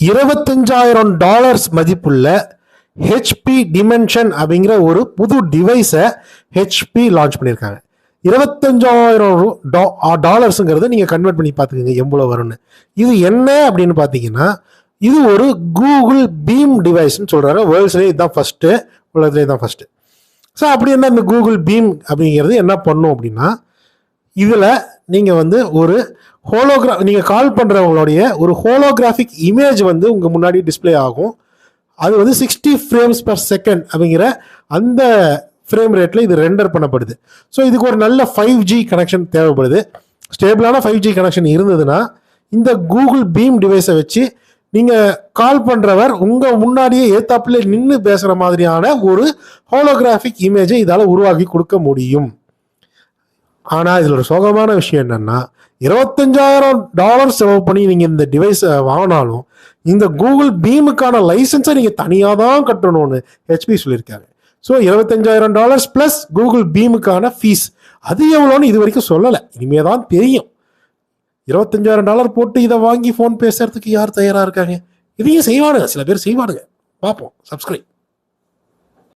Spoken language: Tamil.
$25,000 மதிப்புள்ள ஹெச்பி டிமென்ஷன் அப்படிங்கிற ஒரு புது டிவைஸை ஹெச்பி லான்ச் பண்ணியிருக்காங்க. $25,000 நீங்கள் கன்வெர்ட் பண்ணி பார்த்துக்கோங்க எவ்வளோ வரும்னு. இது என்ன அப்படின்னு பார்த்தீங்கன்னா, இது ஒரு கூகுள் பீம் டிவைஸ்ன்னு சொல்கிறாங்க. வேர்ல்ட்ஸ்லேயே இதுதான் ஃபஸ்ட்டு, உலகத்துலேயே தான் ஃபஸ்ட்டு. ஸோ அப்படி என்ன இந்த கூகுள் பீம் அப்படிங்கிறது என்ன பண்ணும் அப்படின்னா, இதில் நீங்கள் ஒரு நீங்கள் கால் பண்ணுறவங்களுடைய ஒரு ஹோலோகிராஃபிக் இமேஜ் உங்கள் முன்னாடி டிஸ்பிளே ஆகும். அது 60 frames per second அப்படிங்கிற அந்த ஃப்ரேம் ரேட்டில் இது ரெண்டர் பண்ணப்படுது. ஸோ இதுக்கு ஒரு நல்ல 5G கனெக்ஷன் தேவைப்படுது. ஸ்டேபிளான 5G கனெக்ஷன் இருந்ததுன்னா இந்த கூகுள் பீம் டிவைஸை வச்சு நீங்கள் கால் பண்ணுறவர் உங்கள் முன்னாடியே ஏத்தாப்புல நின்று பேசுகிற மாதிரியான ஒரு ஹோலோகிராஃபிக் இமேஜை இதால் உருவாக்கி கொடுக்க முடியும். ஆனால் இதில் ஒரு சோகமான விஷயம் என்னென்னா, $25,000 செலவு பண்ணி நீங்கள் இந்த டிவைஸை வாங்கினாலும் இந்த கூகுள் பீமுக்கான லைசன்ஸை நீங்கள் தனியாக தான் கட்டணும்னு ஹெச்பி சொல்லியிருக்காங்க. ஸோ $25,000 ப்ளஸ் கூகுள் பீமுக்கான ஃபீஸ், அது எவ்வளோன்னு இது வரைக்கும் சொல்லலை. இனிமே தான் தெரியும். $25,000 போட்டு இதை வாங்கி ஃபோன் பேசுறதுக்கு யார் தயாராக இருக்காங்க? இதையும் செய்வானுங்க, சில பேர் செய்வானுங்க. பார்ப்போம். சப்ஸ்கிரைப்.